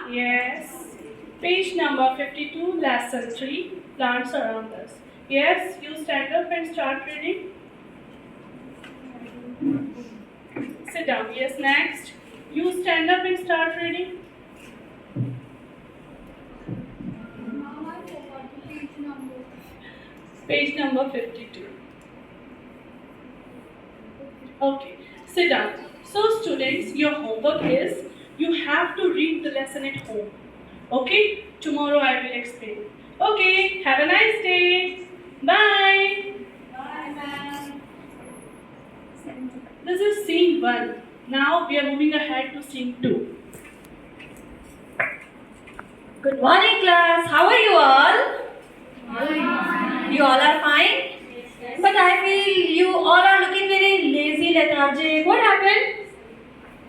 Yes. Page number 52, lesson 3, plants around us. Yes, you stand up and start reading. Sit down. Yes, next. You stand up and start reading. Page number 52. Okay, sit down. So students, your homework is you have to read the lesson at home. Okay, tomorrow I will explain. Okay, have a nice day. Bye. Bye, ma'am. This is scene 1. Now we are moving ahead to scene 2. Good morning, class. How are you all? You all are fine? But I feel you all are looking very lazy, lethargic. What happened?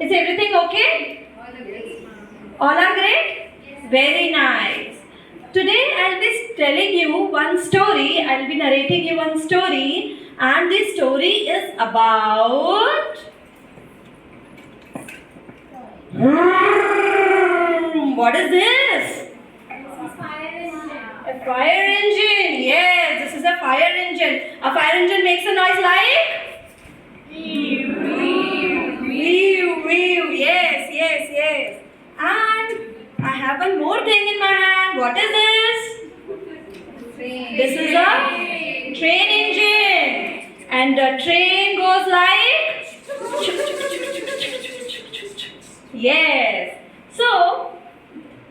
Is everything okay? All are great? Very nice. Today I'll be telling you one story. I'll be narrating you one story. And this story is about... What is this? A fire engine. Yes, this is a fire engine. A fire engine makes a noise like? Whew, whew. Yes. And I have one more thing in my hand. What is this? This is a train engine. And the train goes like? Yes. So,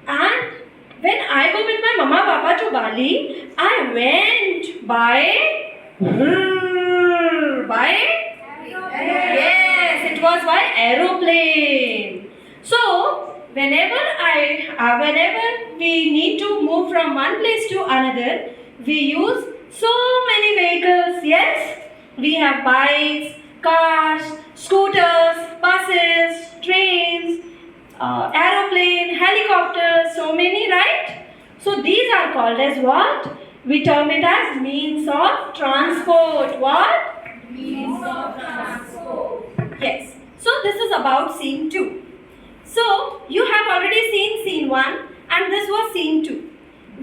and when I go with my mama papa to Bali, I went by yes, it was by aeroplane. So whenever we need to move from one place to another, we use so many vehicles. Yes, we have bikes, cars, scooters, buses, trains, aeroplane, helicopters, so many, right? So these are called as what? We term it as means of transport. What? Means of transport. Yes. So this is about scene 2. So you have already seen scene 1 and this was scene 2.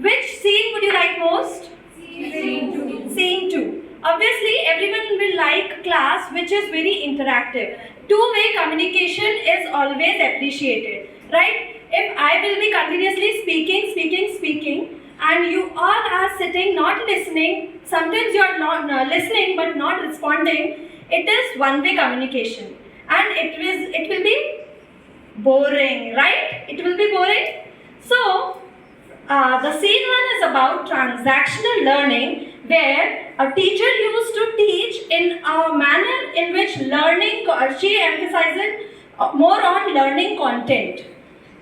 Which scene would you like most? Scene 2. Scene 2. Obviously everyone will like class which is very interactive. Two-way communication is always appreciated, right? If I will be continuously speaking and you all are sitting not listening, sometimes you are not listening but not responding, it is one-way communication and it will be boring, right? It will be boring. So, the scene 1 is about transactional learning where a teacher used to teach in a manner in which she emphasizes more on learning content.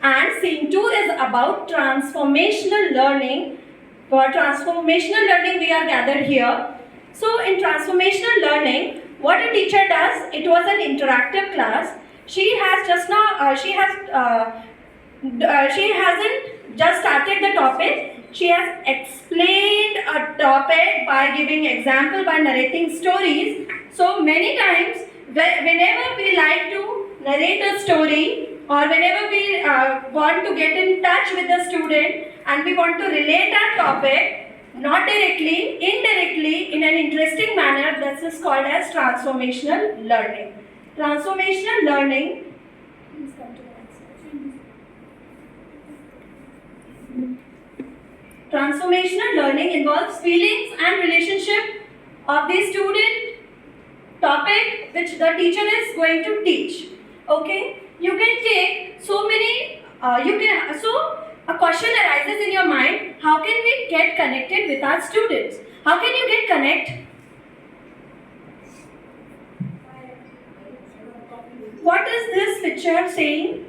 And scene 2 is about transformational learning. For transformational learning we are gathered here. So in transformational learning, what a teacher does, it was an interactive class. She hasn't just started the topic. She has explained a topic by giving example, by narrating stories. So many times, whenever we like to narrate a story or whenever we want to get in touch with the student and we want to relate our topic, not directly, indirectly, in an interesting manner, this is called as transformational learning. Transformational learning Transformational learning involves feelings and relationship of the student topic which the teacher is going to teach. Okay, you can take so many. So a question arises in your mind: how can we get connected with our students? How can you get connect? What is this picture saying?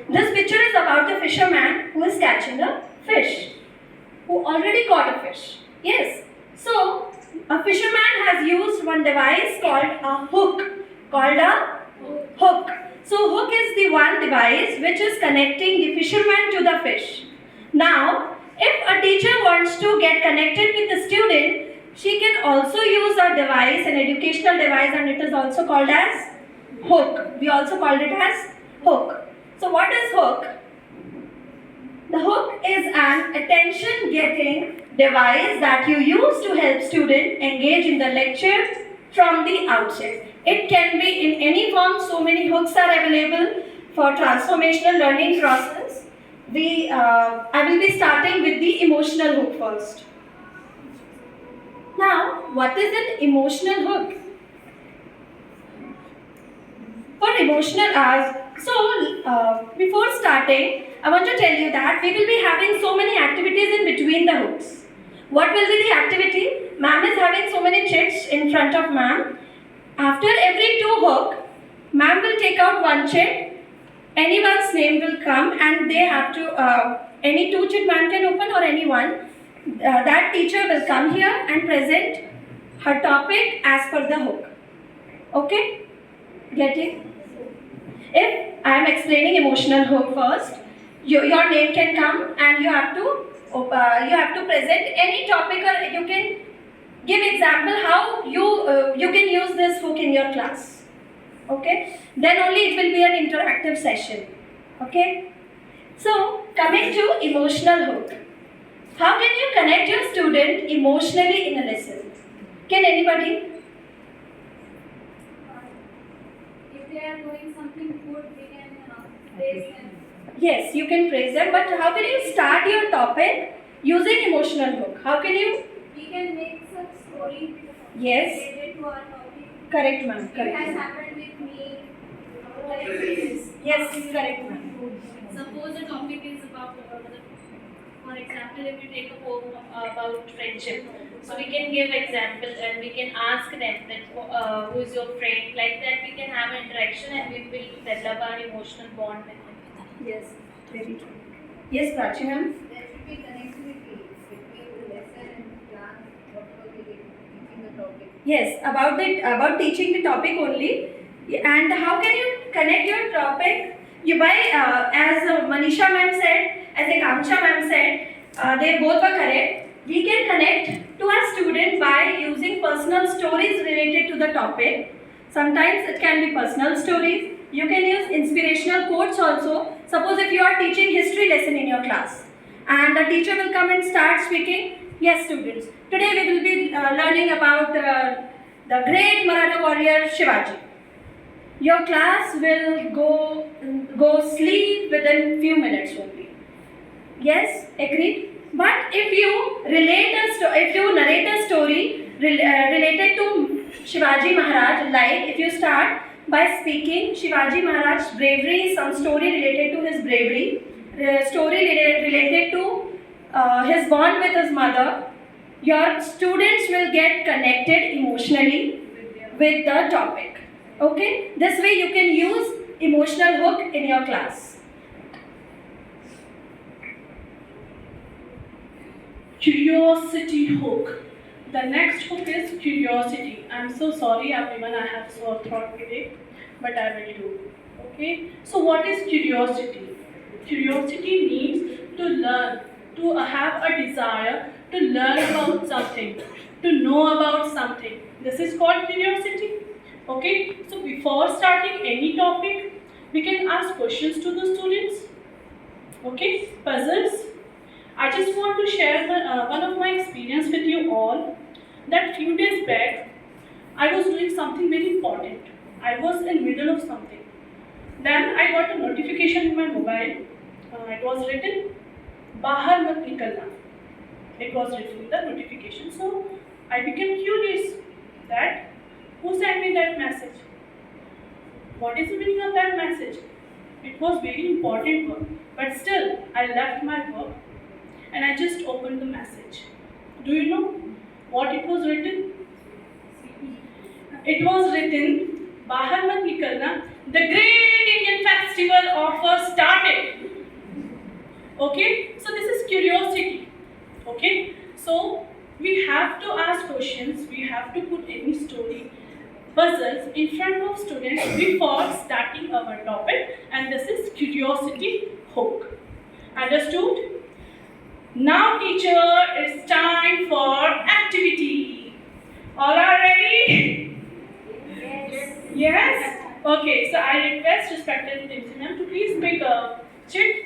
This picture is about a fisherman who is catching a fish, who already caught a fish. Yes. So, a fisherman has used one device called a hook. So, hook is the one device which is connecting the fisherman to the fish. Now, if a teacher wants to get connected with the student, she can also use a device, an educational device, and it is also called as hook. We also called it as hook. So, what is hook? an attention-getting device that you use to help students engage in the lecture from the outset. It can be in any form. So many hooks are available for transformational learning process. I will be starting with the emotional hook first. Now, what is an emotional hook? For emotional hours, before starting, I want to tell you that we will be having so many activities in between the hooks. What will be the activity? Ma'am is having so many chits in front of ma'am. After every two hook, ma'am will take out one chit. Anyone's name will come and they have to, any two chit ma'am can open or anyone. That teacher will come here and present her topic as per the hook. Okay? Get it? If I am explaining emotional hook first, your name can come and you have to present any topic, or you can give example how you can use this hook in your class. Okay? Then only it will be an interactive session. Okay? So coming to emotional hook. How can you connect your student emotionally in a lesson? Can anybody? If they are doing something good, we can praise them. Yes, you can praise them, but how can you start your topic using emotional hook? How can you? We can make some story Yes, related to our topic. correct ma'am, It correct. has Ma'am. happened with me. Like this. Yes, correct ma'am. Suppose the topic is about, for example, if you take a poem about friendship, so we can give example and we can ask them that who is your friend, like that we can have an interaction and we will develop our emotional bond with them. Yes, very true. Yes, Prachi ma'am. There should be connectivity between the lesson and class, whatever we are teaching the topic. Yes, about teaching the topic only. And how can you connect your topic? You as Manisha ma'am said, as Ekamsha ma'am said, they both were correct. We can connect to our student by using personal stories related to the topic. Sometimes it can be personal stories. You can use inspirational quotes also. Suppose if you are teaching history lesson in your class and the teacher will come and start speaking. Yes, students. Today we will be learning about the great Maratha warrior Shivaji. Your class will go sleep within few minutes only. Yes, agreed. But if you narrate a story related to Shivaji Maharaj, like if you start by speaking Shivaji Maharaj's bravery, some story related to his bravery, story related to his bond with his mother, your students will get connected emotionally with the topic. Okay? This way you can use emotional hook in your class. Curiosity hook. The next hook is curiosity. I'm so sorry everyone, I have sore throat today, but I will do. Okay? So what is curiosity? Curiosity means to learn, to have a desire to learn about something, to know about something. This is called curiosity. Okay? So before starting any topic, we can ask questions to the students. Okay? Puzzles. I just want to share one of my experience with you all. That few days back, I was doing something very important. I was in middle of something. Then I got a notification in my mobile. It was written, "Bahar mat nikalna." It was written in the notification. So I became curious that who sent me that message? What is the meaning of that message? It was very important work, but still I left my work and I just opened the message. Do you know what it was written? It was written, "Bahar mat nikalna, the great Indian festival offer started." Okay, so this is curiosity. Okay, so we have to ask questions, we have to put any story, puzzles in front of students before starting our topic, and this is curiosity hook. Understood? Now teacher, it's time for activity. All are ready? Yes. Yes? Okay, so I request respected principal to please pick a chit.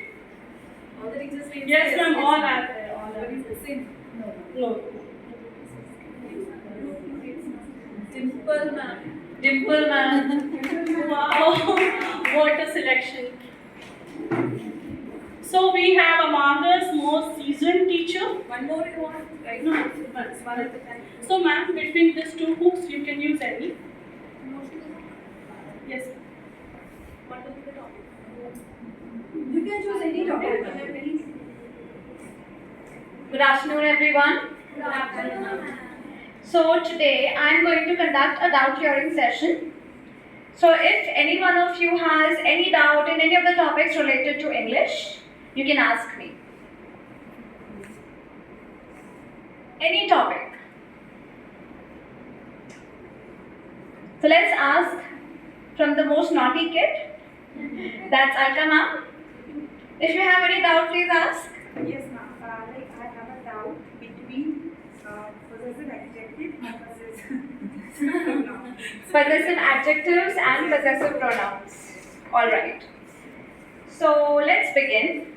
All the teachers Yes, ma'am, all are there. All are there. Same. No. Dimple ma'am. Dimple man. Wow, what a selection. So we have among us most seasoned teacher. One more you want? Right. No, one at a time. So ma'am, between these two hooks, you can use any. Yes. What will be the topic? You can choose any topic. Good afternoon, everyone. Good afternoon. So today I am going to conduct a doubt clearing session. So if any one of you has any doubt in any of the topics related to English, you can ask me. Any topic. So let's ask from the most naughty kid. That's Alka ma'am. If you have any doubt, please ask. Yes, ma'am. Like I have a doubt between possessive adjective and possessive pronoun. Possessive adjectives and possessive pronouns. Alright. So let's begin.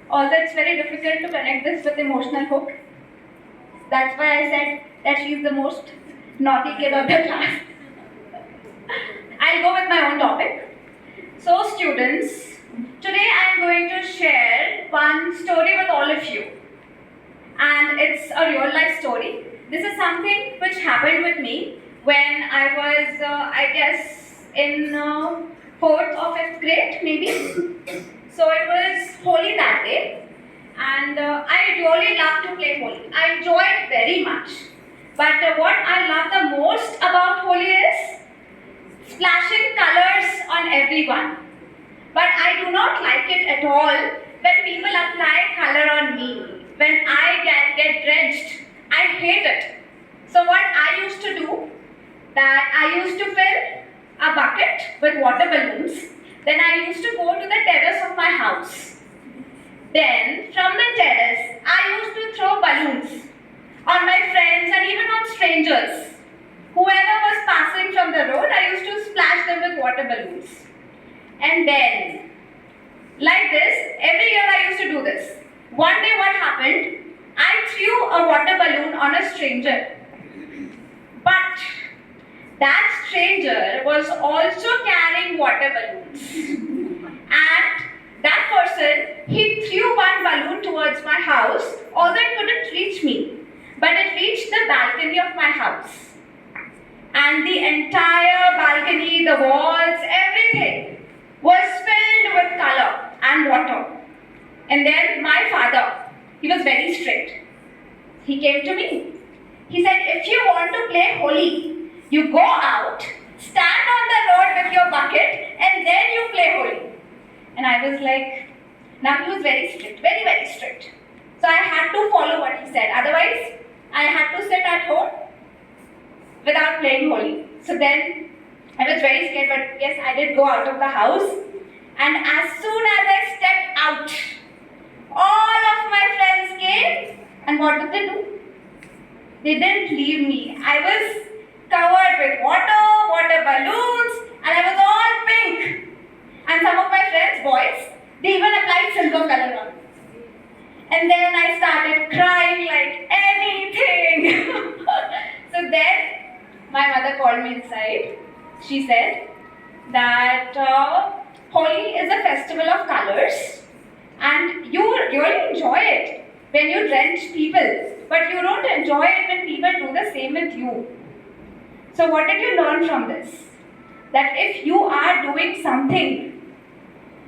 Although it's very difficult to connect this with emotional hook. That's why I said that she's the most naughty kid of the class. I'll go with my own topic. So students, today I'm going to share one story with all of you. And it's a real life story. This is something which happened with me when I was, I guess, in 4th or 5th grade, maybe. So it was Holi that day, and I really love to play Holi. I enjoy it very much. But what I love the most about Holi is splashing colors on everyone. But I do not like it at all when people apply color on me. When I get drenched, I hate it. So what I used to do, that I used to fill a bucket with water balloons. Then I used to go to the terrace of my house. Then from the terrace, I used to throw balloons on my friends and even on strangers. Whoever was passing from the road, I used to splash them with water balloons. And then, like this, every year I used to do this. One day what happened, I threw a water balloon on a stranger. But that stranger was also carrying water balloons. And that person, he threw one balloon towards my house, although it couldn't reach me. But it reached the balcony of my house. And the entire balcony, the walls, everything was filled with color and water. And then my father, he was very strict. He came to me. He said, if you want to play Holi, you go out, stand on the road with your bucket, and then you play Holi. And I was like, now he was very strict, very, very strict. So I had to follow what he said. Otherwise, I had to sit at home without playing Holi. So then, I was very scared, but yes, I did go out of the house. And as soon as I stepped out, all of my friends came, and what did they do? They didn't leave me. I was covered with water balloons, and I was all pink. And some of my friends, boys, they even applied silver color on me. And then I started crying like anything. So then, my mother called me inside. She said that Holi is a festival of colors, and you really enjoy it when you drench people, but you don't enjoy it when people do the same with you. So what did you learn from this? That if you are doing something,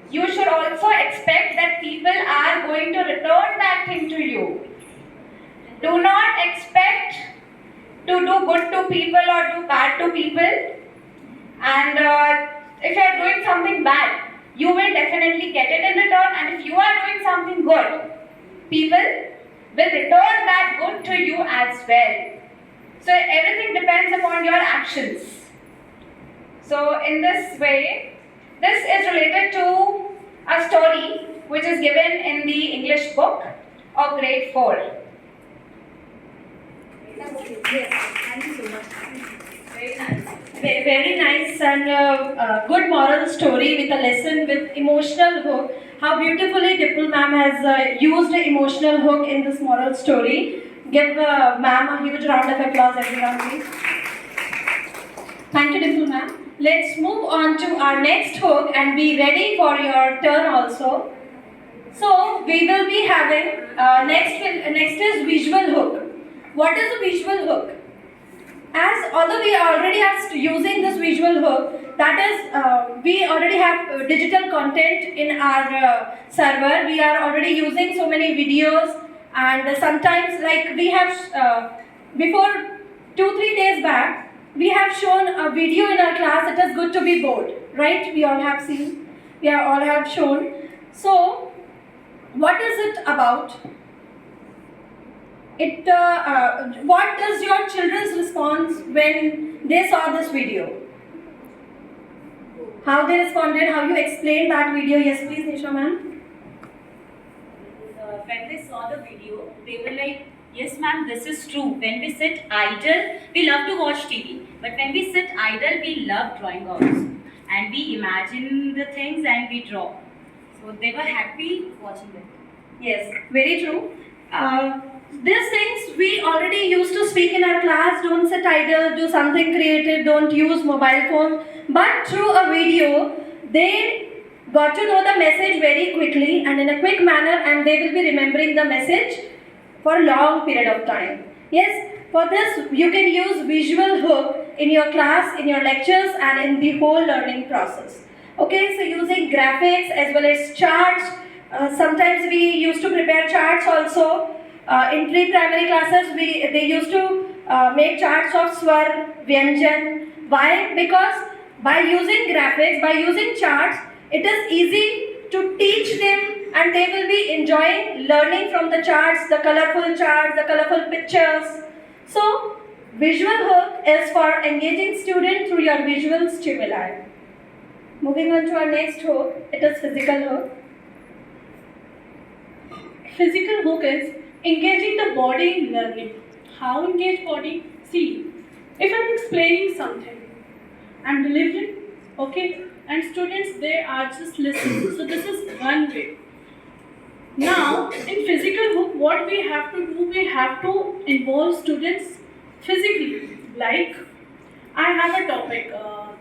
you should also expect that people are going to return that thing to you. Do not expect to do good to people or do bad to people. And if you are doing something bad, you will definitely get it in return. And if you are doing something good, people will return that good to you as well. So everything depends upon your actions. So in this way, this is related to a story which is given in the English book of grade 4. Yes, thank you so much. Very nice. Very nice and good moral story with a lesson with emotional hook. how beautifully Dimple ma'am has used the emotional hook in this moral story. Give ma'am a huge round of applause, everyone, please. Thank you, Dimple ma'am. Let's move on to our next hook and be ready for your turn also. So we will be having next is visual hook. What is a visual hook? As although we already are using this visual hook, that is we already have digital content in our server. We are already using so many videos, and sometimes like we have before 2-3 days back we have shown a video in our class. It is good to be bored, right? We all have seen, we are all have shown. So what is it about? What is your children's response when they saw this video? How they responded, how you explained that video? Yes, please, Nisha ma'am. When they saw the video, they were like, yes ma'am, this is true. When we sit idle, we love to watch TV. But when we sit idle, we love drawing also. And we imagine the things and we draw. So they were happy watching it. Yes, very true. These things we already used to speak in our class. Don't sit idle, do something creative, don't use mobile phone. But through a video, they got to know the message very quickly and in a quick manner, and they will be remembering the message for a long period of time. Yes, for this you can use visual hook in your class, in your lectures, and in the whole learning process. Okay, so using graphics as well as charts. Sometimes we used to prepare charts also. In pre-primary classes, they used to make charts of swar, vyanjan. Why? Because by using graphics, by using charts, it is easy to teach them, and they will be enjoying learning from the charts, the colorful pictures. So, visual hook is for engaging students through your visual stimuli. Moving on to our next hook, it is physical hook. Physical hook is engaging the body in learning. How engage body? See, if I'm explaining something, I'm delivering, okay, and students they are just listening. So this is one way. Now, in physical hook, what we have to do, we have to involve students physically. Like, I have a topic,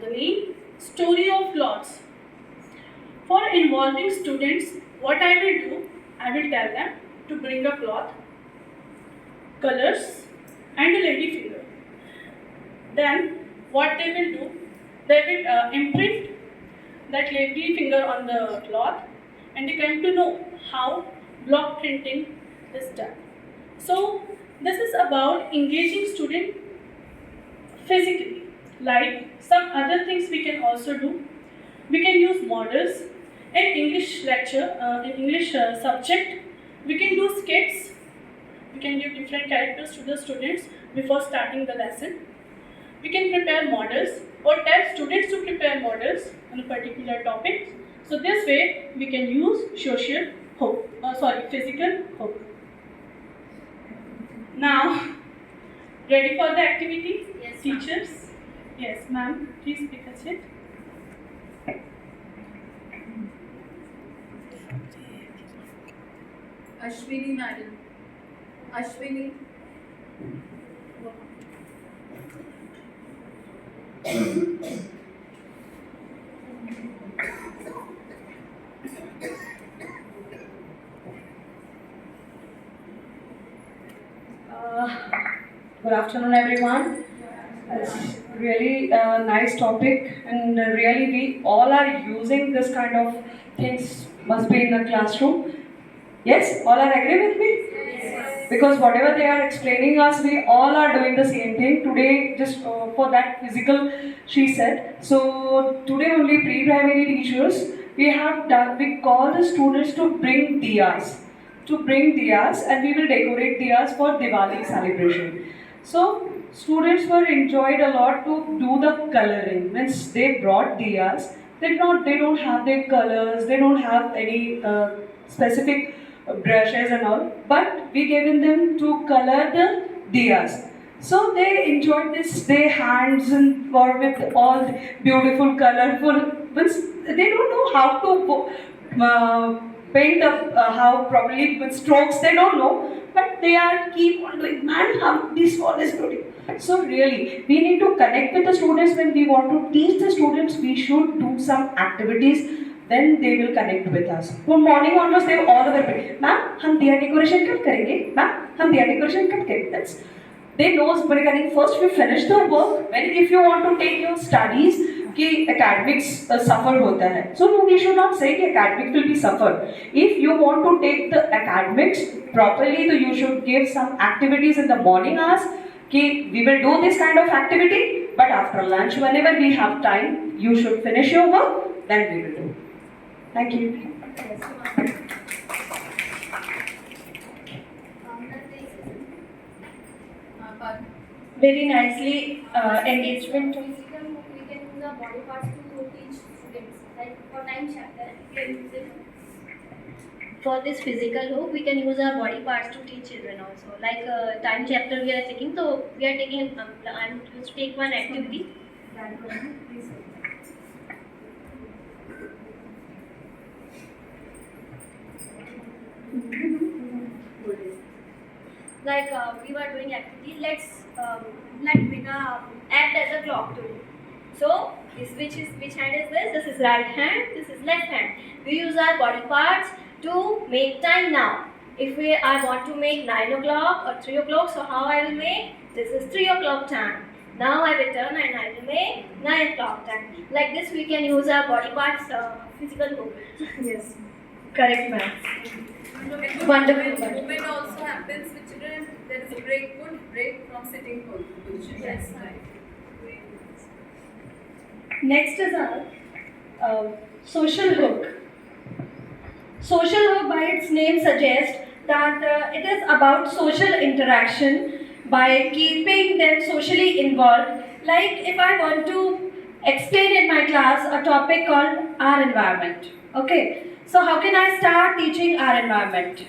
the name Story of Clothes. For involving students, what I will do, I will tell them to bring a cloth, colors, and a lady finger. Then, what they will do, they will imprint that lady finger on the cloth, and they come to know how block printing is done. So, this is about engaging student physically. Like some other things we can also do. We can use models. In English lecture, in English subject, we can do skits. We can give different characters to the students before starting the lesson. We can prepare models or tell students to prepare models on a particular topic. So this way we can use social hook, physical hook. Now, ready for the activity? Yes, Teachers? Yes, ma'am. Please pick a seat. Ashwini madam. Ashwini. Good afternoon, everyone. It's really a nice topic, and really we all are using this kind of things. Must be in the classroom. Yes, all are agree with me? Yes. Because whatever they are explaining us, we all are doing the same thing. Today, just for that physical, she said. So today only pre-primary teachers, we have done. We call the students to bring diyas, and we will decorate diyas for Diwali celebration. So students were enjoyed a lot to do the coloring. Means they brought diyas. They don't have their colors. They don't have any specific brushes and all. But we given them to color the diyas. So they enjoyed this. Their hands and were with all beautiful, colorful. But they don't know how to paint how probably with strokes they don't know, but they are keep on doing. Man, how this one is good. So really, we need to connect with the students when we want to teach the students. We should do some activities. Then they will connect with us. From morning onwards, they all over. Ma'am, हम दिया decoration कब करेंगे? Ma'am, हम दिया decoration कब करेंगे? That's they knows regarding first we finish the work. When if you want to take your studies, कि academics suffer होता है. So no, we should not say कि academics will be suffer. If you want to take the academics properly, so you should give some activities in the morning hours. कि we will do this kind of activity, but after lunch, whenever we have time, you should finish your work. Then we will do. Thank you. Very nicely engagement. Physical, we can use our body parts to teach students. Like for time chapter, we can use it. For this physical hook, we can use our body parts to teach children also. Like time chapter we are taking, so we are taking. I'm just take one activity. Like we were doing activity, let Vina act as a clock today. So which hand is this? This is right hand, this is left hand. We use our body parts to make time now. If I want to make 9 o'clock or 3 o'clock, so how I will make? This is 3 o'clock time. Now I will turn and I will make 9 o'clock time. Like this we can use our body parts physical movement. Yes. Correct, ma'am. Wonderful. Movement also happens with children. There is a break, good break from sitting position. Yes. Next is our social hook. Social hook by its name suggests that it is about social interaction by keeping them socially involved. Like if I want to explain in my class a topic called our environment. Okay, so how can I start teaching our environment?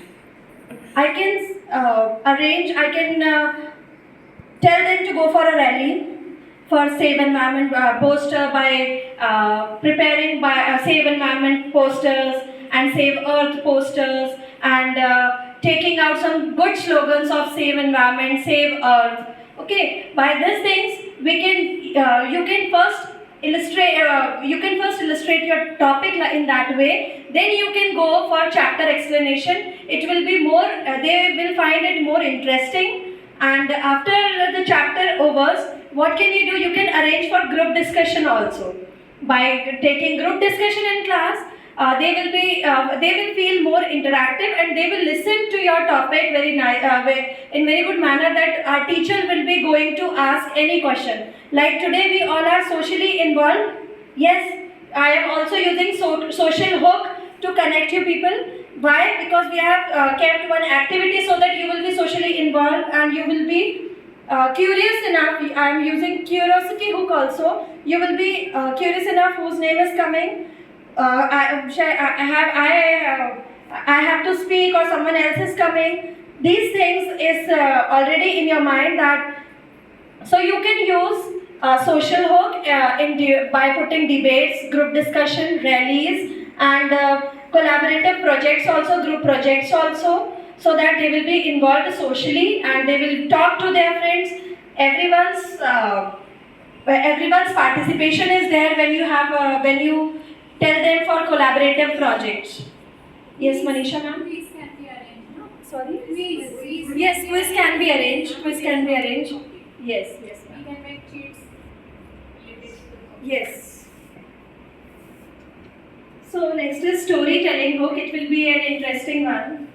I can I can tell them to go for a rally for Save Environment poster by preparing by Save Environment posters and Save Earth posters and taking out some good slogans of Save Environment, Save Earth. Okay, by these things we can you can first illustrate your topic in that way. Then you can go for chapter explanation. It will be more. They will find it more interesting. And after the chapter overs, what can you do? You can arrange for group discussion also. By taking group discussion in class, they will feel more interactive and they will listen to your topic in very good manner that our teacher will be going to ask any question. Like today we all are socially involved. Yes, I am also using social hook to connect you people. Why? Because we have kept one activity so that you will be socially involved and you will be curious enough. I am using curiosity hook also. You will be curious enough whose name is coming. I have to speak or someone else is coming. These things is already in your mind that so you can use social hook by putting debates, group discussion, rallies and collaborative projects also, group projects also, so that they will be involved socially and they will talk to their friends. Everyone's participation is there when you tell them for collaborative projects. Yes, Manisha ma'am? Quiz can be arranged, no? Sorry? Quiz. Yes, quiz can be arranged. Quiz can be arranged. Yes. We can make cheats. Yes. So next is storytelling hook. It will be an interesting one.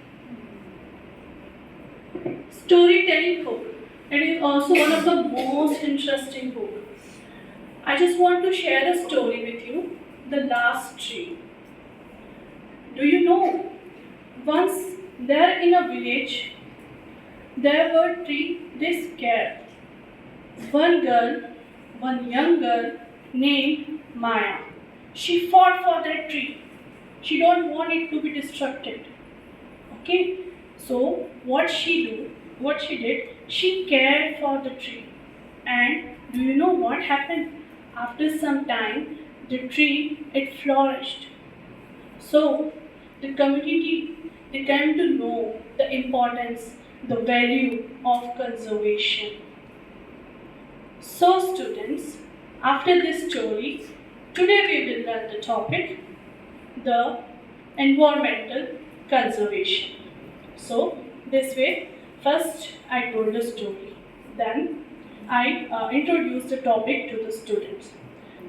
Storytelling hook. It is also one of the most interesting hook. I just want to share a story with you. The last tree. Do you know? Once there in a village, there were three they scared. One girl, one young girl named Maya. She fought for that tree. She don't want it to be destructed. Okay? So what she did, she cared for the tree. And do you know what happened? After some time, the tree it flourished. So the community, they came to know the importance, the value of conservation. So students, after this story, today we will learn the topic, the environmental conservation. So this way, first I told the story, then I introduced the topic to the students.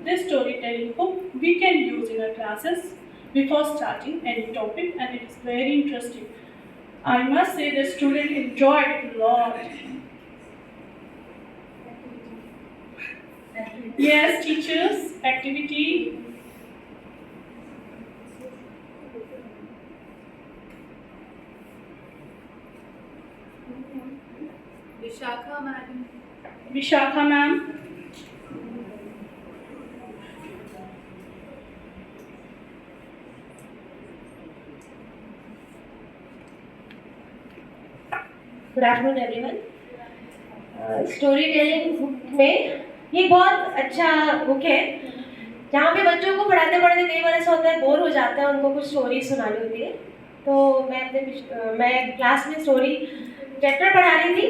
This storytelling hook we can use in our classes before starting any topic, and it is very interesting. I must say the student enjoyed it a lot. Yes, teachers, activity. Vishakha madam. Vishakha ma'am. Good afternoon everyone. Story telling book में ये बहुत अच्छा book है जहाँ पे बच्चों को पढ़ाते पढ़ाते कई बार ऐसा होता है बोर हो जाता है, उनको कुछ स्टोरी सुनानी होती है। तो मैं क्लास में स्टोरी चैप्टर पढ़ा रही थी,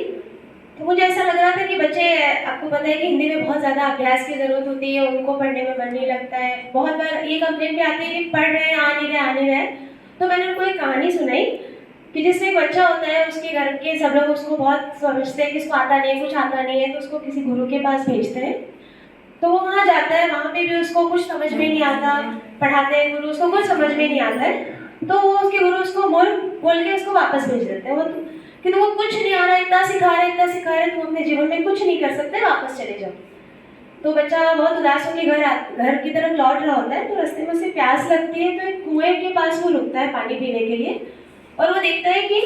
तो मुझे ऐसा लग रहा था कि बच्चे, आपको पता है कि हिंदी में बहुत ज़्यादा अभ्यास की ज़रूरत होती है, उनको पढ़ने में मन नहीं लगता है। बहुत बार ये कंप्लेंट भी आती है कि पढ़ रहे हैं आ नहीं रहे। तो मैंने उनको एक कहानी सुनाई कि जिसमें एक बच्चा होता है, उसके घर के सब लोग उसको बहुत समझते हैं कि इसको आता नहीं है, कुछ आता नहीं है, तो उसको किसी गुरु के पास भेजते हैं। तो वो वहाँ जाता है, वहाँ पे भी उसको कुछ समझ में नहीं आता, पढ़ाते हैं गुरु, उसको कुछ समझ में नहीं आता है। तो वो उसके गुरु उसको बोल के उसको वापस भेज देते हैं। वो कि तुमको कुछ नहीं आ रहा है, इतना सिखा रहे, तुम अपने जीवन में कुछ नहीं कर सकते, वापस चले जाओ। तो बच्चा बहुत उदास होकर घर की तरफ लौट रहा होता है। तो रास्ते में उसे प्यास लगती है, तो एक कुएं के पास वो रुकता है पानी पीने के लिए। और वो देखता है कि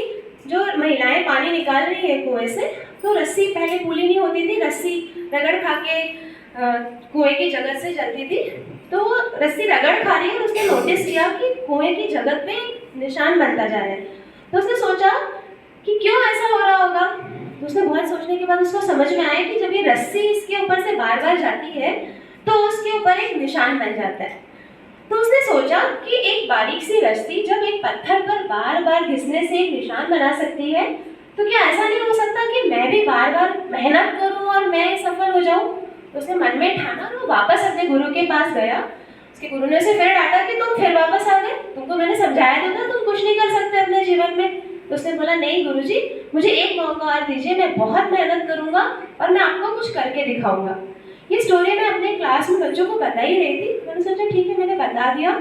जो महिलाएं पानी निकाल रही है कुएं से, तो रस्सी पहले पुली नहीं होती थी, रस्सी रगड़ खा के कुएं की जगत से चलती थी। तो वो रस्सी रगड़ खा रही है और उसने नोटिस किया कि कुएं की जगत पे निशान बनता जा रहा है। तो उसने सोचा कि क्यों ऐसा हो रहा होगा। तो उसने बहुत सोचने के बाद उसको समझ में आया कि जब ये रस्सी इसके ऊपर से बार बार जाती है तो उसके ऊपर एक निशान बन जाता है। तो उसने सोचा कि एक बारीक सी रस्सी जब एक पत्थर पर बार बार घिसने से एक निशान बना सकती है, तो क्या ऐसा नहीं हो सकता कि मैं भी बार बार मेहनत करूं और मैं सफल हो जाऊं। तो उसने मन में ठाना और वो वापस अपने गुरु के पास गया। उसके गुरु ने उसे फिर डांटा कि तुम फिर वापस आ गए, तुमको मैंने समझाया तो था तुम कुछ नहीं कर सकते अपने जीवन में। तो उसने बोला नहीं गुरुजी, मुझे एक मौका और दीजिए, मैं बहुत मेहनत करूंगा और मैं आपको कुछ करके दिखाऊंगा। ये स्टोरी मैं अपने क्लास में बच्चों को बता ही रही थी। मैंने सोचा ठीक है, मैंने बता दिया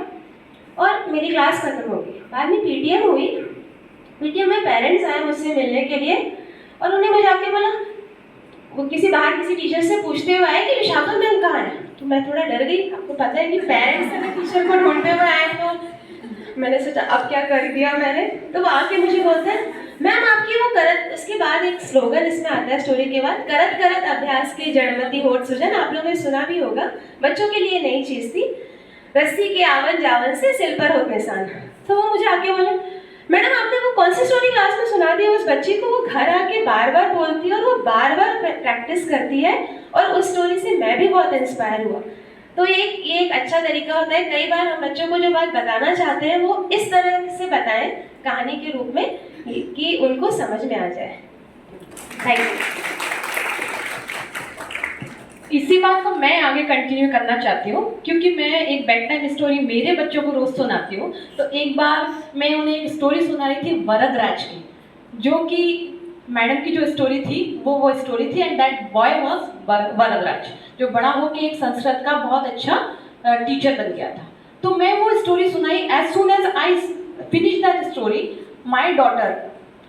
और मेरी क्लास खत्म हो गई। बाद में पीटीएम हुई। पीटीएम में पेरेंट्स आए मुझसे मिलने के लिए और उन्हें मुझे आके बोला, वो किसी टीचर से पूछते हुए आए कि विशाखा मैम कहाँ है। तो मैं थोड़ा डर गई, आपको पता है कि पेरेंट्स अगर टीचर को ढूंढते हुए आए तो मैंने सोचा अब क्या कर दिया मैंने। तो वो आके मुझे बोलते हैं मैम आपकी वो करत, उसके बाद एक स्लोगन इसमें आता है स्टोरी के बाद, करत करत अभ्यास की जड़मती होठ सुजन। आप लोगों ने सुना भी होगा, बच्चों के लिए नई चीज थी। रस्सी के आवन जावन से सिल पर हो निशान। तो वो मुझे आके बोले मैडम आपने वो कौन सी स्टोरी क्लास में सुना दी, उस बच्ची को वो घर आके बार बार बोलती है और वो बार बार प्रैक्टिस करती है और उस स्टोरी से मैं भी बहुत इंस्पायर हुआ। तो ये एक अच्छा तरीका होता है, कई बार हम बच्चों को जो बात बताना चाहते हैं वो इस तरह से बताएं कहानी के रूप में कि उनको समझ में आ जाए। Thank you. इसी बात को मैं आगे कंटिन्यू करना चाहती हूँ, क्योंकि मैं एक बेड टाइम स्टोरी मेरे बच्चों को रोज सुनाती हूँ। तो एक बार मैं उन्हें एक स्टोरी सुना रही थी वरदराज की, जो कि मैडम की जो स्टोरी थी वो स्टोरी थी, and that boy was Varadraj, जो बड़ा होकर एक संस्कृत का बहुत अच्छा टीचर बन गया था। तो मैं वो स्टोरी सुनाई। As soon as I finish that story, my daughter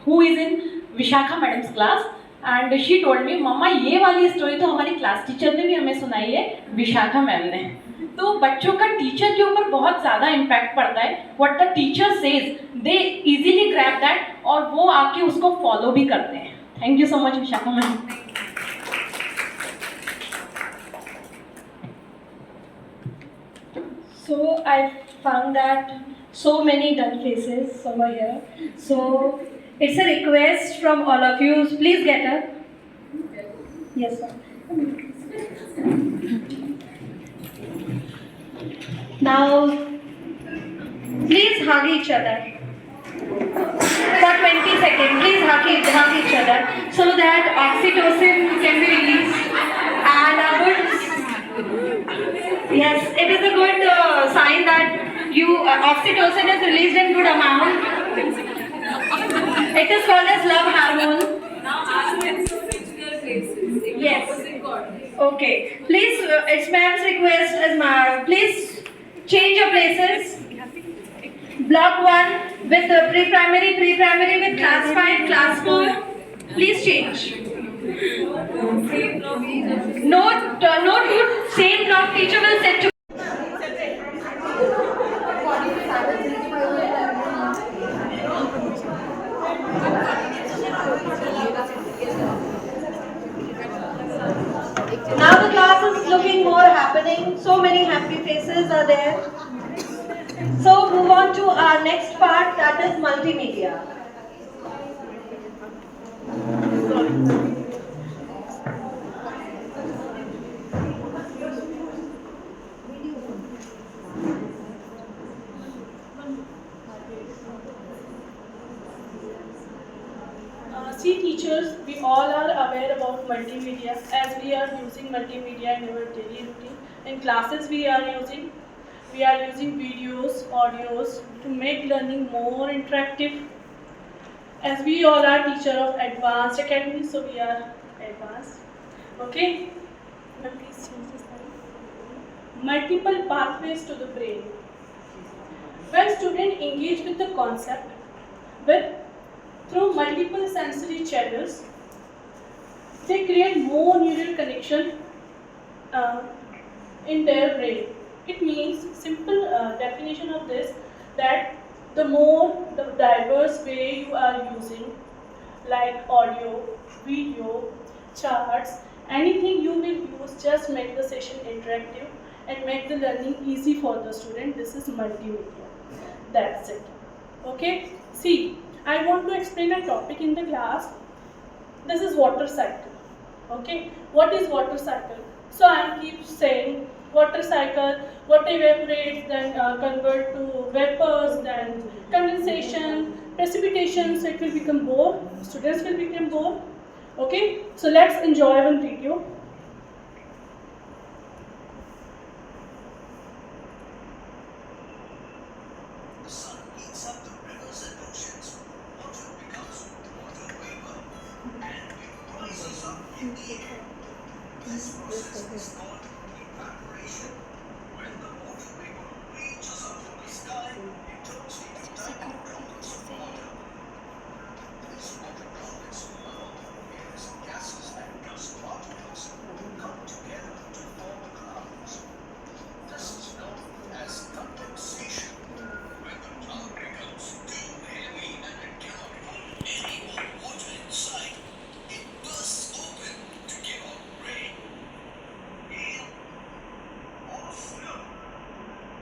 who is in Vishakha madam's class and she told me mamma ये वाली स्टोरी तो हमारी क्लास टीचर ने भी हमें सुनाई है, विशाखा मैम ने। तो बच्चों का टीचर के ऊपर बहुत ज़्यादा इम्पैक्ट पड़ता है। What the teacher says they easily grab that और वो आके उसको फॉलो भी करते हैं। Thank you so much Vishakha ma'am. So I found that so many dull faces over here. So it's a request from all of you. Please get up. Yes, sir. Now Please hug each other. For 20 seconds, please hug each other so that oxytocin can be released. And a good, yes, it is a good sign that oxytocin is released in good amount. It is called as love hormone. Now ask them to switch their places. Yes. Opposite corner. Okay. Please, it's ma'am's request as please change your places. Block 1 with pre-primary with class 5, class 4. Please change. No two same block teacher will sit to. Now the class is looking more happening. So many happy faces are there. So move on to our next part, that is multimedia. See teachers, we all are aware about multimedia as we are using multimedia in our daily routine. In classes we are using videos, audios to make learning more interactive. As we all are teacher of advanced academy, so we are advanced. Okay? Now please change this slide. Multiple pathways to the brain. When students engage with the concept through multiple sensory channels, they create more neural connection in their brain. It means, simple definition of this, that the diverse way you are using, like audio, video, charts, anything you will use, just make the session interactive and make the learning easy for the student. This is multimedia. That's it. Okay? See, I want to explain a topic in the class. This is water cycle. Okay? What is water cycle? So I keep saying water cycle, what evaporates, then convert to vapors, then condensation, precipitation, so it will become bored. Students will become bored. Okay? So let's enjoy one video. The sun heats up the rivers and oceans. Water becomes water vapor and it rises up in the air. This process is called evaporation. When the water vapor reaches up to the sky, it turns into tiny droplets of water. These water droplets allow various gases and dust particles come together to form clouds. This is known as condensation. When the cloud becomes too heavy and it cannot hold any more water inside, it bursts open to give out rain, hail, or snow.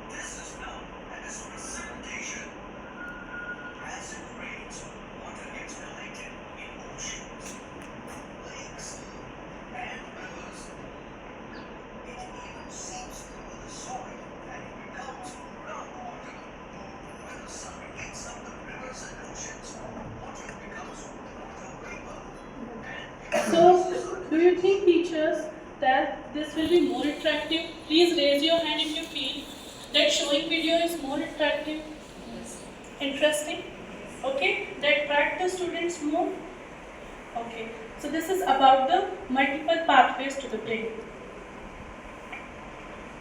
This is known as precipitation. As it rains, water gets collected in oceans, lakes, and rivers. It even seeps through the soil and it becomes groundwater. When the sun heats up the rivers and oceans, water becomes water vapor and So, do you think, teachers, that this will be more attractive? Please raise your hand if you feel that showing video is more attractive, interesting. Okay, that attract the students more. Okay, so this is about the multiple pathways to the brain.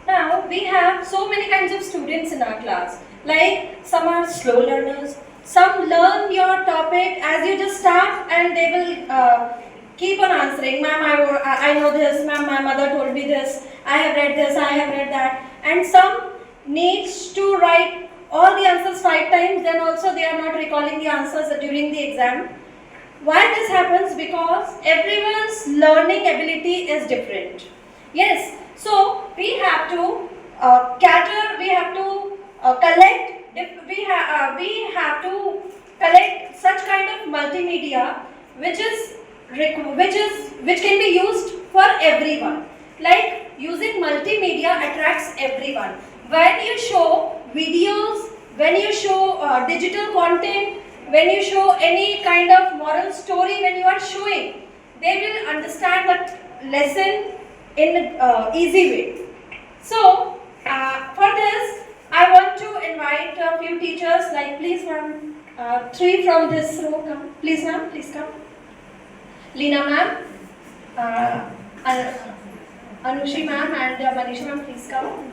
Now we have so many kinds of students in our class. Like some are slow learners, some learn your topic as you just start and they will keep on answering. Ma'am, I know this, ma'am, my mother told me this, I have read this, I have read that. And some needs to write all the answers 5 times, then also they are not recalling the answers during the exam. Why this happens? Because everyone's learning ability is different. Yes, so we have to cater, we have to collect, we have to collect such kind of multimedia which can be used for everyone. Like using multimedia attracts everyone. When you show videos, when you show digital content, when you show any kind of moral story, when you are showing, they will understand that lesson in easy way. So, for this, I want to invite a few teachers, like please ma'am, three from this row come. Please ma'am, please come. Leena ma'am, uh, Anushi ma'am and Manisha ma'am, please come.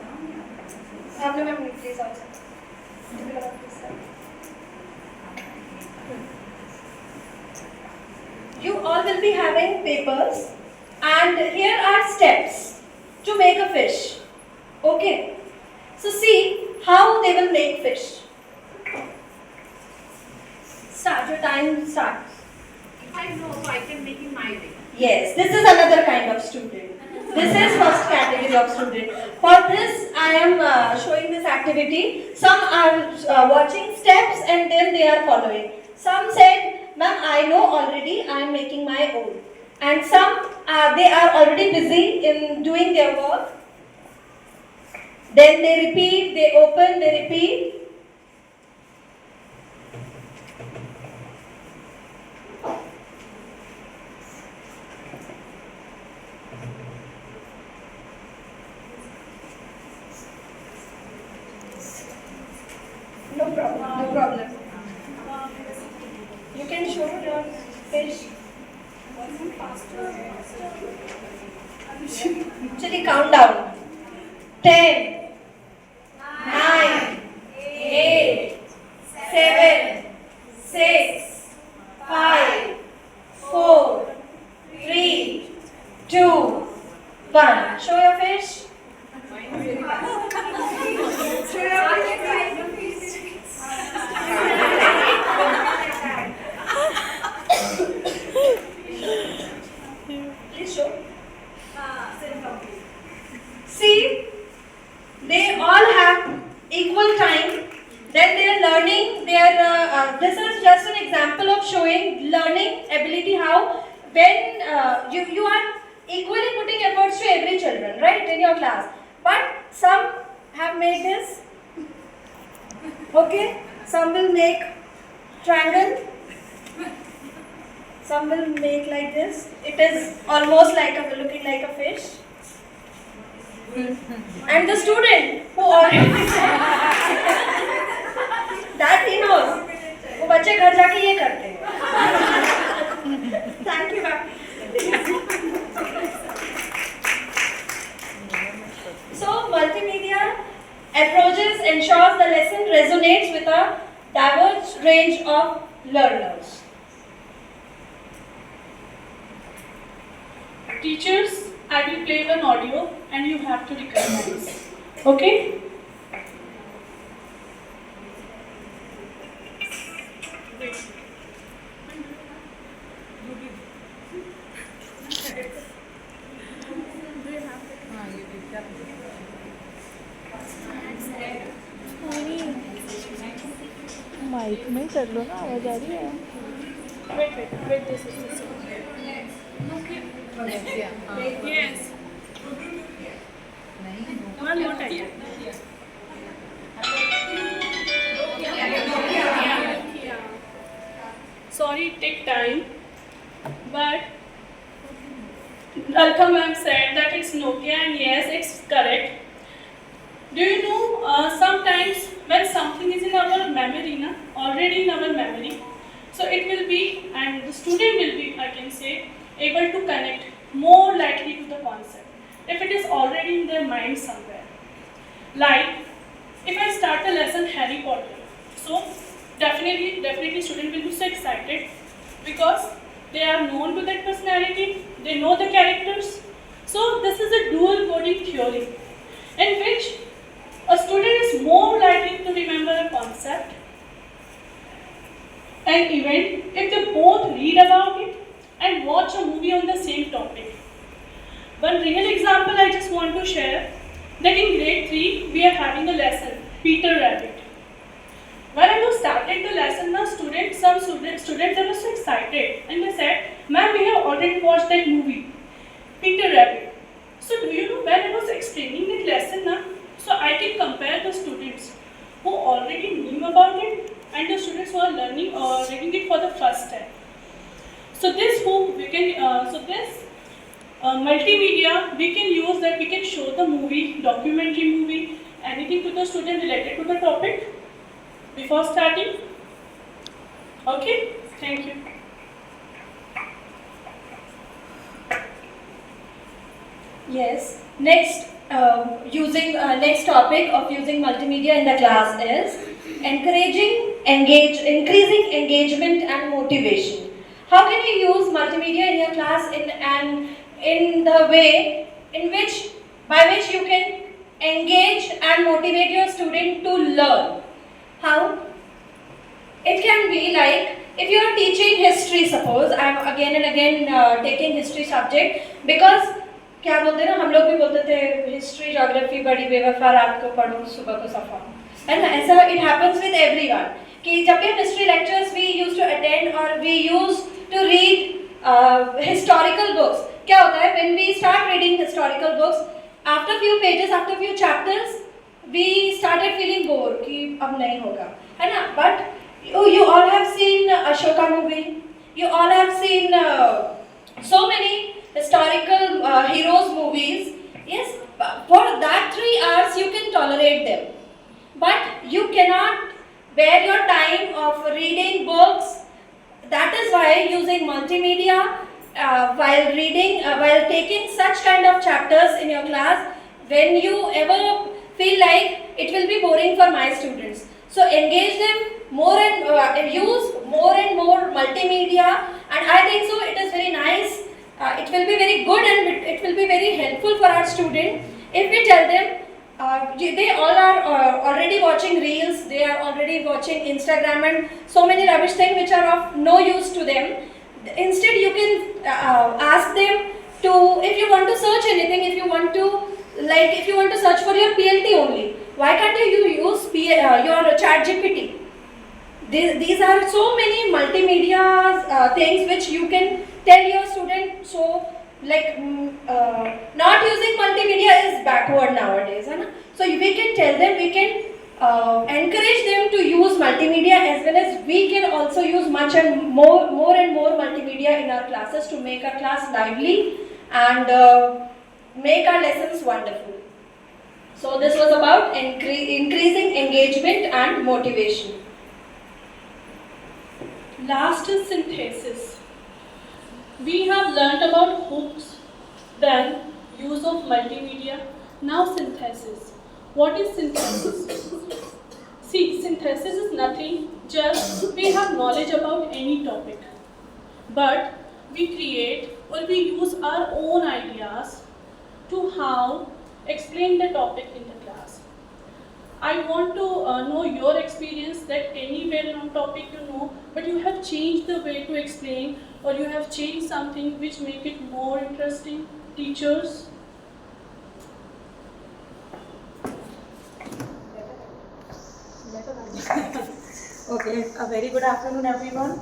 Bhavna ma'am, please also. Deepika ma'am, please come. You all will be having papers, and here are steps to make a fish. Okay. So see how they will make fish. Start, your time starts. If I know, I can make it my way. Yes, this is another kind of student. This is first category of student. For this, I am showing this activity. Some are watching steps and then they are following. Some said, ma'am, I know already, I am making my own. And some, they are already busy in doing their work. Then they repeat, they open, they repeat. No problem, no problem. You can show your fish. Actually, count down. 10, 9, 8, 7, 6, 5, 4, 3, 2, 1. Show your fish. Please show. See, they all have equal time. Then they are learning. This is just an example of showing learning ability. How when you are equally putting efforts to every children, right, in your class. But some have made this. Okay, some will make triangle. Some will make like this. It is almost like looking like a fish. And the student who already that he knows. वो बच्चे घर जाके ये करते हैं. Thank you, ma'am. So multimedia approaches ensures the lesson resonates with a diverse range of learners. Teachers, I will play one audio and you have to recognize. Okay? Mic में कर लो ना, आवाज आ रही है. Wait, this is. Yes. One more time. Sorry, it take time, but Alka ma'am said that it's Nokia, and yes, it's correct. Do you know sometimes when something is in our memory, already in our memory, so it will be, and the student will be, I can say, able to connect more likely to the concept if it is already in their mind somewhere. Like if I start a lesson Harry Potter, so definitely student will be so excited because they are known to that personality, they know the characters. So this is a dual coding theory in which a student is more likely to remember a concept and event if they both read about it and watch a movie on the same topic. One real example I just want to share, that in grade 3 we are having a lesson, Peter Rabbit. When I was started the lesson, some students they were so excited and they said, ma'am, we have already watched that movie, Peter Rabbit. So do you know, when I was explaining that lesson, so I can compare the students who already knew new about it, and the students who are learning or reading it for the first time. So this hook we can, multimedia we can use that we can show the movie, documentary movie, anything to the student related to the topic before starting. Okay, thank you. Yes. Next, next topic of using multimedia in the class is increasing engagement and motivation. How can you use multimedia in your class in the way in which by which you can engage and motivate your student to learn? How? It can be like if you are teaching history, suppose I am again and again taking history subject because क्या बोलते हैं ना, हम लोग भी बोलते थे history geography बड़ी बेवफा, रात को पढ़ो सुबह को सफा, है ना? ऐसा इट हैपेंस विद एवरीवन कि जब भी हम history lectures we use to attend और we use to read historical books, क्या होता है when we start reading historical books after few pages, after few chapters we started feeling bore कि अब नहीं होगा, है ना? But you all have seen Ashoka movie, you all have seen so many historical heroes movies. Yes, for that 3 hours you can tolerate them, but you cannot bear your time of reading books. That is why using multimedia while reading, while taking such kind of chapters in your class, when you ever feel like it will be boring for my students, so engage them more and use more and more multimedia, and I think so it is very nice. It will be very good and it will be very helpful for our student if we tell them they all are already watching reels, they are already watching Instagram and so many rubbish things which are of no use to them. Instead you can ask them to, if you want to search anything, if you want to search for your PLT only, why can't you use your chat GPT? These are so many multimedia things which you can tell your student. So like not using multimedia is backward nowadays, है ना? So we can tell them, we can encourage them to use multimedia, as well as we can also use more and more multimedia in our classes to make our class lively and make our lessons wonderful. So this was about increasing engagement and motivation. Last is synthesis. We have learnt about hooks, then use of multimedia. Now synthesis. What is synthesis? See, synthesis is nothing, just we have knowledge about any topic, but we create or we use our own ideas to how explain the topic in the class. I want to know your experience, that any well-known topic you know, but you have changed the way to explain, or you have changed something which make it more interesting. Teachers. Okay, a very good afternoon everyone.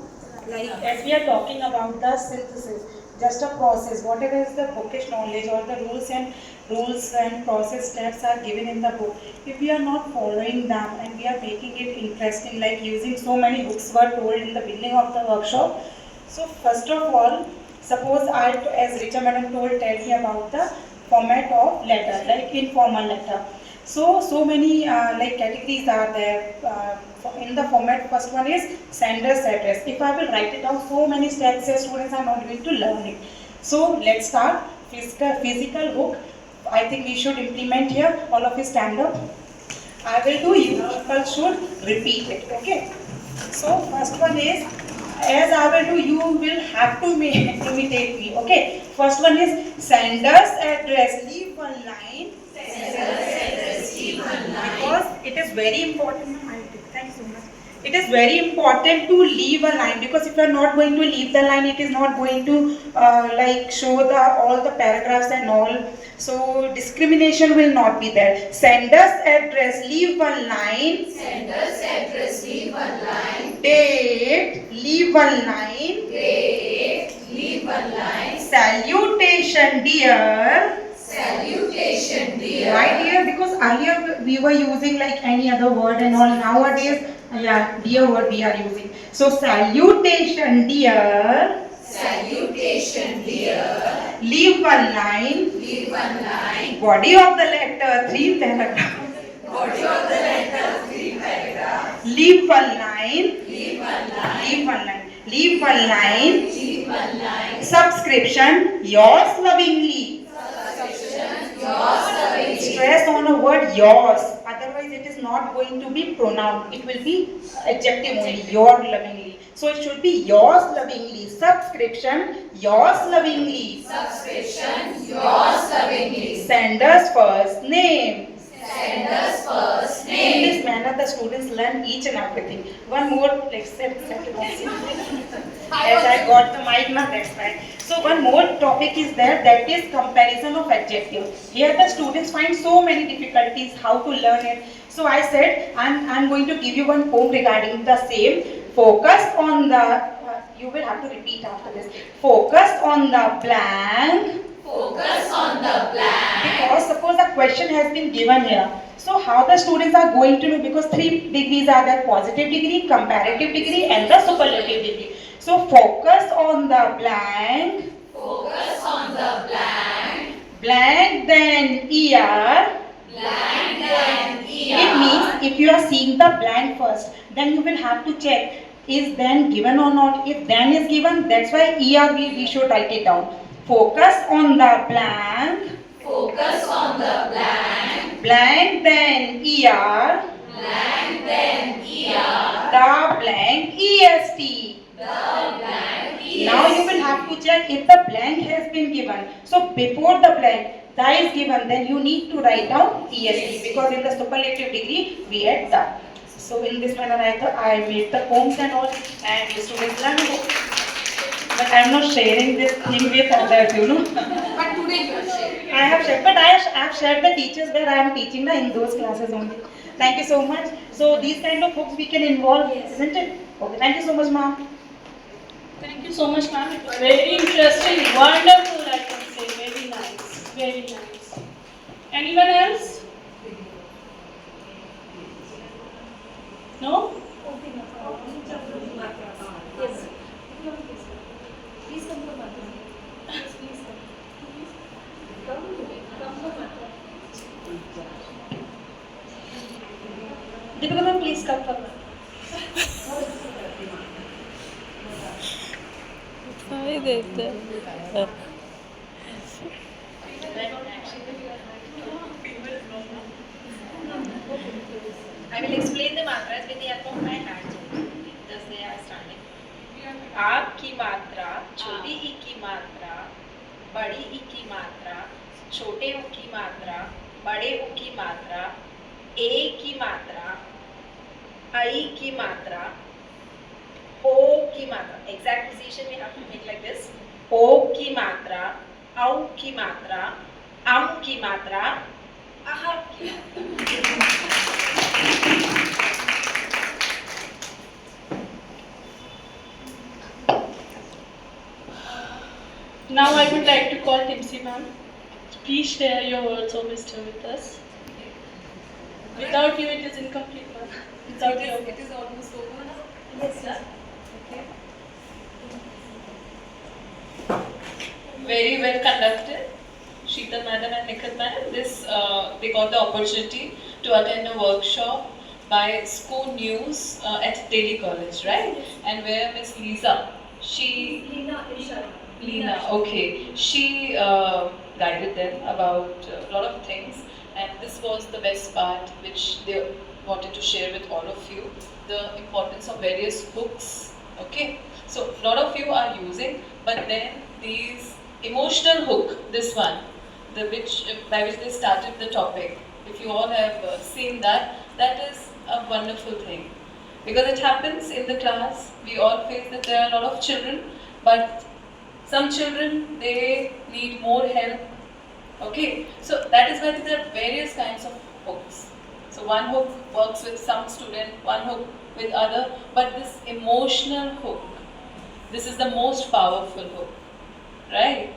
Like as we are talking about the synthesis, just a process, whatever is the bookish knowledge or the rules and process steps are given in the book, if we are not following them and we are making it interesting, like using so many books were told in the beginning of the workshop. So first of all, suppose as Richa madam tell me about the format of letter, like informal letter. So many like categories are there in the format. First one is sender's address. If I will write it down, so many steps students are not going to learn it. So let's start. Physical hook. I think we should implement here. All of you stand up. I will do, you people should repeat it. Okay. So first one is, as I will do, you will have to imitate me. Okay. First one is sender's address. Leave one line. Because it is very important. Thank you so much. It is very important to leave a line, because if you are not going to leave the line, it is not going to like show all the paragraphs and all. So discrimination will not be there. Sender's address, leave one line. Sender's address, leave one line. Date, leave one line. Date, leave one line. Salutation, dear. Salutation, dear. Right, dear? Because earlier we were using like any other word and all. Nowadays, yeah, dear word we are using. So salutation, dear. Salutation, dear. Leave one line. Leave one line. Body of the letter, 3 paragraphs. Body of the letter, 3 paragraphs. Leave one line. Leave one line. Leave one line. Leave one line. Leave one line. Subscription, yours lovingly. Subscription, yours lovingly. Stress on a word yours. Otherwise, it is not going to be pronoun. It will be adjective only. Your lovingly. So it should be yours lovingly. Subscription, yours lovingly. Subscription, yours lovingly. Sender's first name. Sender's first In name. this manner, the students learn each and everything. One more, like, as I got the mic now, that's fine. So one more topic is there, that is comparison of adjective. Here the students find so many difficulties how to learn it. So I said, I'm going to give you one poem regarding the same. Focus on the, you will have to repeat after this. Focus on the blank. Focus on the blank. Because suppose a question has been given here. So how the students are going to know, because 3 degrees are there: positive degree, comparative degree and the superlative degree. So focus on the blank. Focus on the blank. Blank then ear. Blank then ear. It means if you are seeing the blank first, then you will have to check is then given or not. If then is given, that's why ear we should write it down. Focus on the blank. Focus on the blank. Blank then ear. Blank then ear. The blank est. The blank ear. Now you will have to check if the blank has been given. So before the blank, the is given, then you need to write down est, because in the superlative degree we add the. So in this manner I made the poems and all, and the students learn it. But I am not sharing this thing with others, you know. But today you are sharing. I have shared, but I have shared the teachers where I am teaching in those classes only. Thank you so much. So these kind of books we can involve, isn't it? Okay, thank you so much, ma'am. Thank you so much, ma'am. It was very interesting, wonderful, I can say. Very nice, very nice. Anyone else? No? Deepika ma'am, please come forward. नहीं देते I will explain the matras with the help of my hands. Thus they are standing. आप की मात्रा, छोटी ई की मात्रा, बड़ी ई की मात्रा, छोटे ऊ की मात्रा, बड़े ऊ की मात्रा, ए की मात्रा, आई की मात्रा, ओ की मात्रा. Exact position we have to make like this. ओ की मात्रा, औ की मात्रा, अम की मात्रा, आह की मात्रा. Now I would like to call Timsi ma'am. Please share your words of wisdom with us. Without you, it is incomplete, ma'am. Without you, It is almost over now. yes, sir. Okay. Very well conducted. Sheetal madam and Nikhat madam, they got the opportunity to attend a workshop by School News at Delhi College, right? And where Miss Lisa, Lena, okay, she guided them about a lot of things, and this was the best part which they wanted to share with all of you, the importance of various hooks, okay? So a lot of you are using, but then these emotional hook, this one, by which they started the topic, if you all have seen that, that is a wonderful thing. Because it happens in the class, we all face that there are a lot of children, but some children, they need more help, okay? So that is why there are various kinds of hooks. So one hook works with some student, one hook with other, but this emotional hook, this is the most powerful hook, right?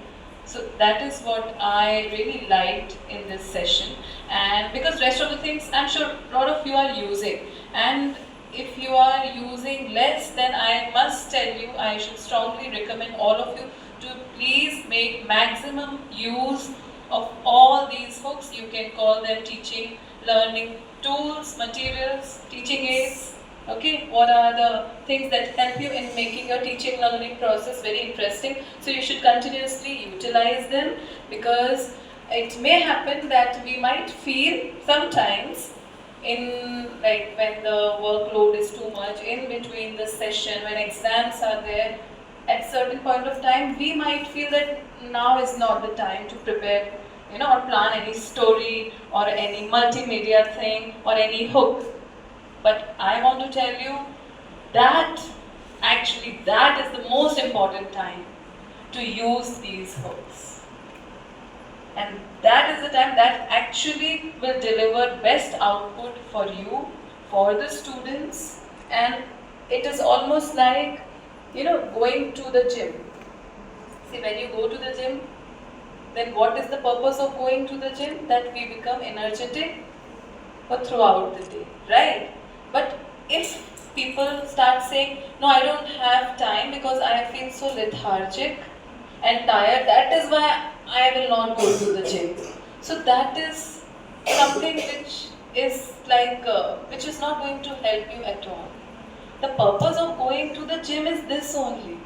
So that is what I really liked in this session. And because rest of the things I'm sure a lot of you are using. And if you are using less, then I must tell you, I should strongly recommend all of you to please make maximum use of all these hooks. You can call them teaching, learning tools, materials, teaching aids. Okay, what are the things that help you in making your teaching learning process very interesting? So you should continuously utilize them, because it may happen that we might feel sometimes in, like, when the workload is too much, in between the session, when exams are there, at certain point of time we might feel that now is not the time to prepare, or plan any story or any multimedia thing or any hook. But I want to tell you that actually that is the most important time to use these hooks. And that is the time that actually will deliver best output for you, for the students. And it is almost like, going to the gym. See, when you go to the gym, then what is the purpose of going to the gym? That we become energetic for throughout the day, right? But if people start saying, no, I don't have time because I feel so lethargic and tired, that is why I will not go to the gym. So that is something which is like, which is not going to help you at all. The purpose of going to the gym is this only,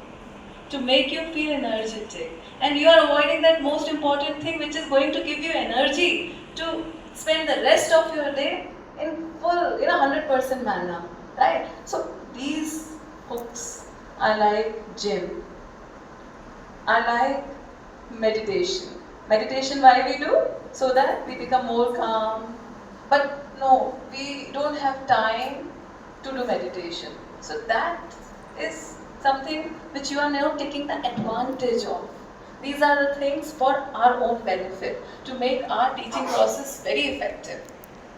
to make you feel energetic. And you are avoiding that most important thing which is going to give you energy to spend the rest of your day in full, 100% manner, right? So these hooks, I like gym. I like meditation. Meditation, why we do? So that we become more calm. But no, we don't have time to do meditation. So that is something which you are now taking the advantage of. These are the things for our own benefit, to make our teaching process very effective,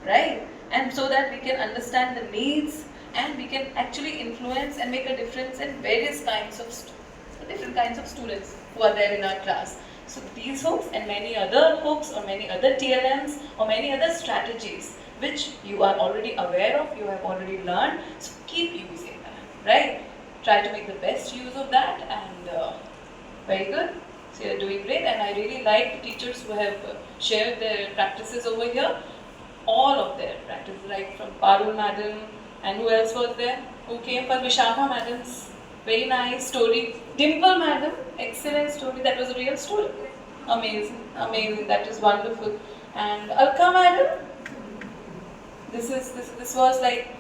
right? And so that we can understand the needs, and we can actually influence and make a difference in various kinds of different kinds of students who are there in our class. So these hooks and many other hooks or many other TLMs or many other strategies which you are already aware of, you have already learned, so keep using that, right? Try to make the best use of that, and very good. So you're doing great, and I really like the teachers who have shared their practices over here. All of their practices, like from Parul madam, and who else was there? Who came for Vishakha madam's very nice story. Dimple madam, excellent story. That was a real story. Amazing, amazing. That is wonderful. And Alka madam, this was like,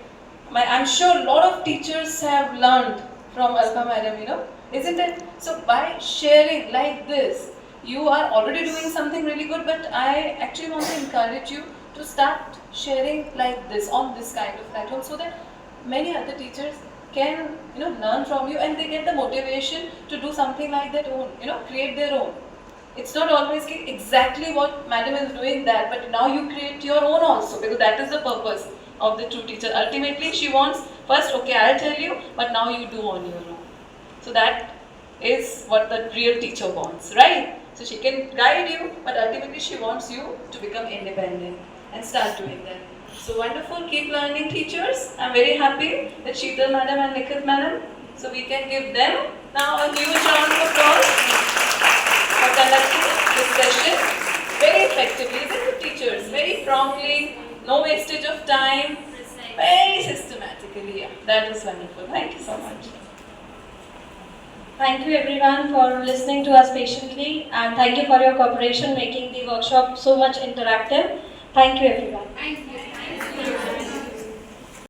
I'm sure a lot of teachers have learned from Alka madam, isn't it? So by sharing like this, you are already doing something really good, but I actually want to encourage you to start sharing like this on this kind of platform, so that many other teachers can learn from you, and they get the motivation to do something like that own, create their own. It's not always exactly what madam is doing that, but now you create your own also, because that is the purpose of the true teacher. Ultimately she wants, first, okay, I'll tell you, but now you do on your own. So that is what the real teacher wants, right? So she can guide you, but ultimately she wants you to become independent and start doing that. So wonderful, keep learning, teachers. I'm very happy that Sheetal madam and Nikhat madam. So we can give them now a huge round of applause for conducting this session very effectively, isn't it, teachers? Very promptly, no wastage of time, very systematically. Yeah, that is wonderful. Thank you so much. Thank you everyone for listening to us patiently, and thank you for your cooperation making the workshop so much interactive. Thank you everyone. Thank you.